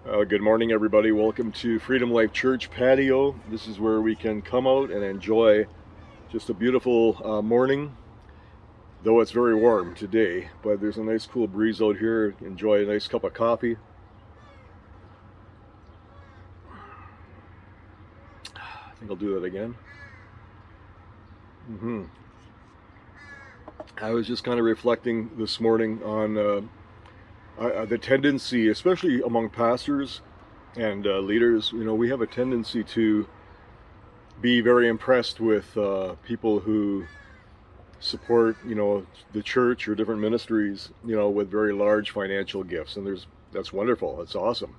Good morning, everybody. Welcome to Freedom Life Church patio. This is where we can come out and enjoy just a beautiful morning, though it's very warm today, but there's a nice cool breeze out here. Enjoy a nice cup of coffee. I think I'll do that again. I was just kind of reflecting this morning on the tendency, especially among pastors and leaders. We have a tendency to be very impressed with people who support, the church or different ministries, with very large financial gifts, and that's wonderful. That's awesome.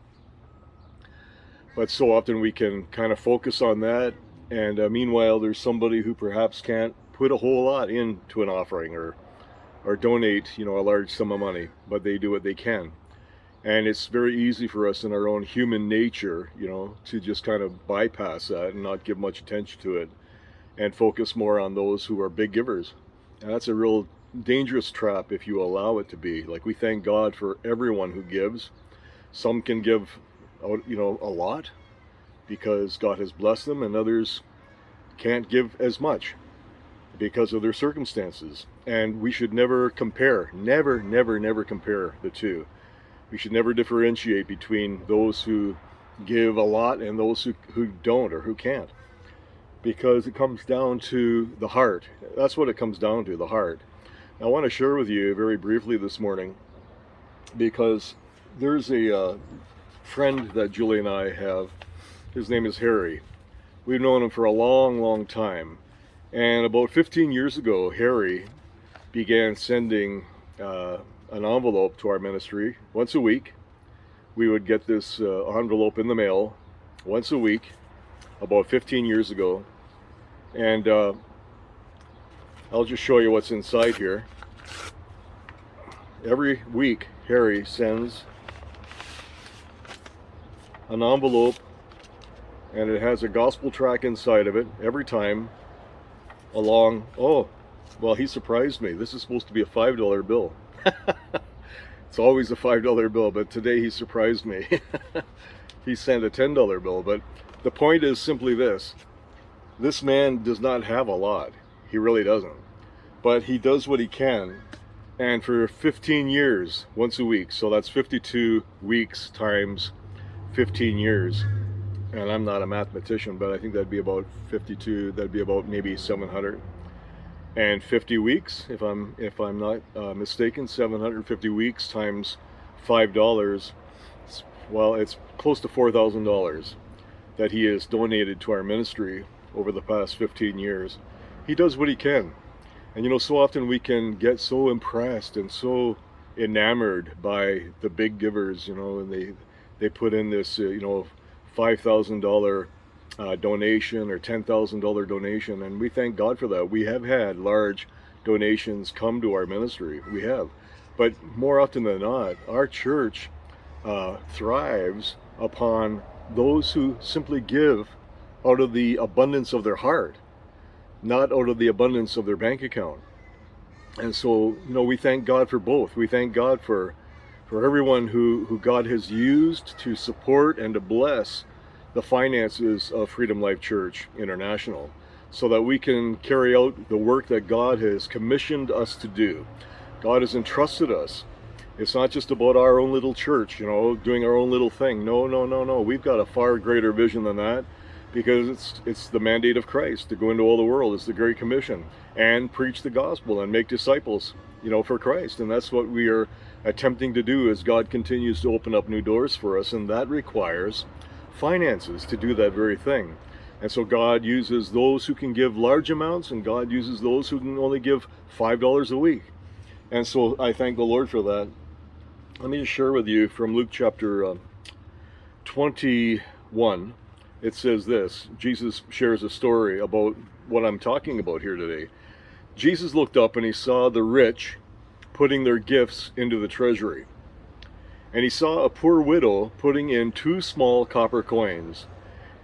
But so often we can kind of focus on that, and meanwhile, there's somebody who perhaps can't put a whole lot into an offering or donate, a large sum of money, but they do what they can. And it's very easy for us in our own human nature, to just kind of bypass that and not give much attention to it and focus more on those who are big givers. And that's a real dangerous trap if you allow it to be. Like, we thank God for everyone who gives. Some can give out, a lot because God has blessed them, and others can't give as much because of their circumstances. And we should never compare, never compare the two. We should never differentiate between those who give a lot and those who don't or who can't, because it comes down to the heart. That's what it comes down to, the heart. I want to share with you very briefly this morning, because there's a friend that Julie and I have. His name is Harry. We've known him for a long time. And about 15 years ago, Harry began sending an envelope to our ministry once a week. We would get this envelope in the mail once a week about 15 years ago. And I'll just show you what's inside here. Every week, Harry sends an envelope, and it has a gospel tract inside of it every time, along. Oh, well, he surprised me. This is supposed to be a $5 bill. It's always a $5 bill, but today he surprised me. He sent a $10 bill. But the point is simply this: this man does not have a lot. He really doesn't. But he does what he can. And for 15 years, once a week, so that's 52 weeks times 15 years. And I'm not a mathematician, but I think that'd be about 52. That'd be about maybe 750 weeks, if I'm not mistaken. 750 weeks times $5. Well, it's close to $4,000 that he has donated to our ministry over the past 15 years. He does what he can. And so often we can get so impressed and so enamored by the big givers, and they put in this, $5,000 donation or $10,000 donation, and we thank God for that. We have had large donations come to our ministry. We have. But more often than not, our church thrives upon those who simply give out of the abundance of their heart, not out of the abundance of their bank account. And so, we thank God for both. We thank God for everyone who God has used to support and to bless the finances of Freedom Life Church International, so that we can carry out the work that God has commissioned us to do. God has entrusted us. It's not just about our own little church, doing our own little thing. No. We've got a far greater vision than that, because it's the mandate of Christ to go into all the world. It's the Great Commission, and preach the gospel and make disciples, for Christ. And that's what we are attempting to do as God continues to open up new doors for us, and that requires finances to do that very thing. And so God uses those who can give large amounts, and God uses those who can only give $5 a week. And so I thank the Lord for that. Let me just share with you from Luke chapter 21. It says this. Jesus shares a story about what I'm talking about here today. Jesus looked up and he saw the rich putting their gifts into the treasury. And he saw a poor widow putting in 2 small copper coins.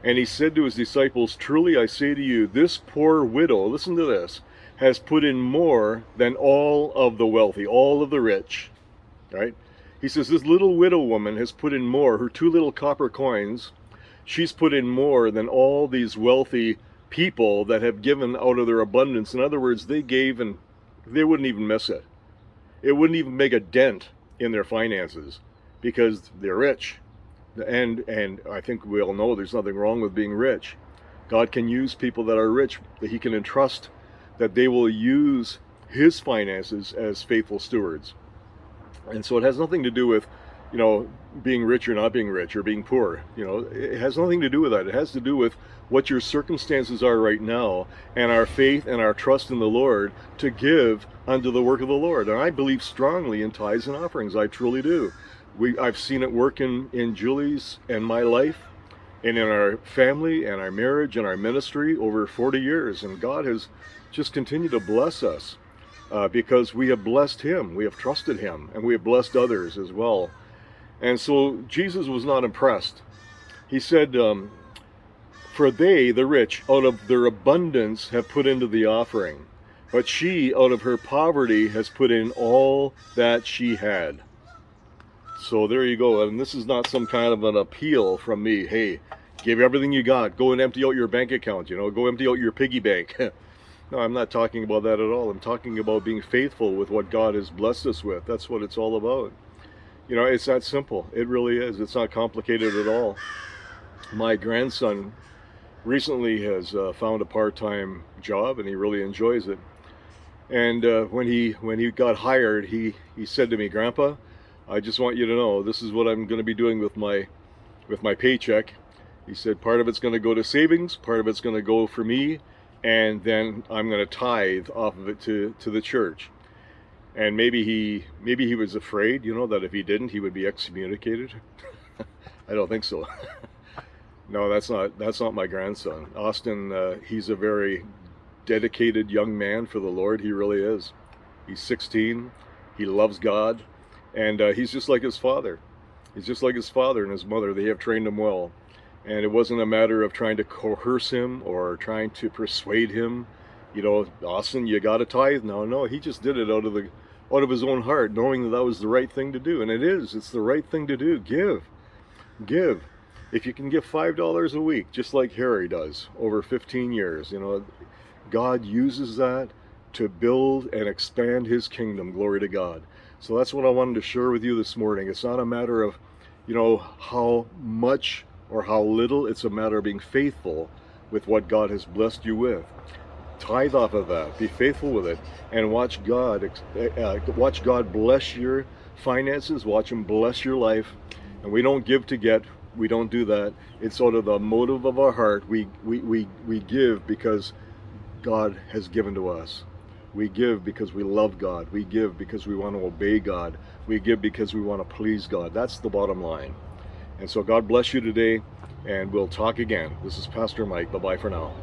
And he said to his disciples, "Truly I say to you, this poor widow," listen to this, "has put in more than all of the wealthy," all of the rich, right? He says, this little widow woman has put in more, her 2 little copper coins, she's put in more than all these wealthy people that have given out of their abundance. In other words, they gave and they wouldn't even miss it. It wouldn't even make a dent in their finances because they're rich. And I think we all know there's nothing wrong with being rich. God can use people that are rich, that he can entrust, that they will use his finances as faithful stewards. And so it has nothing to do with, being rich or not being rich or being poor. It has nothing to do with that. It has to do with what your circumstances are right now and our faith and our trust in the Lord to give unto the work of the Lord. And I believe strongly in tithes and offerings. I truly do. I've seen it work in Julie's and my life and in our family and our marriage and our ministry over 40 years. And God has just continued to bless us because we have blessed him, we have trusted him, and we have blessed others as well. And so Jesus was not impressed. He said, for they, the rich, out of their abundance have put into the offering, but she, out of her poverty, has put in all that she had. So there you go. And this is not some kind of an appeal from me. Hey, give everything you got. Go and empty out your bank account. Go empty out your piggy bank. No, I'm not talking about that at all. I'm talking about being faithful with what God has blessed us with. That's what it's all about. It's that simple. It really is. It's not complicated at all. My grandson recently has found a part-time job, and he really enjoys it. And when he got hired, he said to me, "Grandpa, I just want you to know this is what I'm going to be doing with my paycheck." He said, part of it's going to go to savings, part of it's going to go for me, and then I'm going to tithe off of it to the church. And maybe he was afraid, that if he didn't, he would be excommunicated. I don't think so. No, that's not my grandson. Austin, he's a very dedicated young man for the Lord. He really is. He's 16. He loves God. And he's just like his father. He's just like his father and his mother. They have trained him well. And it wasn't a matter of trying to coerce him or trying to persuade him. Austin, you got to tithe. No, he just did it out of his own heart, knowing that was the right thing to do. And it's the right thing to do. Give. If you can give $5 a week, just like Harry does over 15 years, God uses that to build and expand his kingdom. Glory to God. So that's what I wanted to share with you this morning. It's not a matter of, how much or how little. It's a matter of being faithful with what God has blessed you with. Tithe off of that. Be faithful with it, and watch God bless your finances. Watch him bless your life. And we don't give to get. We don't do that. It's out of the motive of our heart. We give because God has given to us. We give because we love God. We give because we want to obey God. We give because we want to please God. That's the bottom line. And so God bless you today, and we'll talk again. This is Pastor Mike. Bye-bye for now.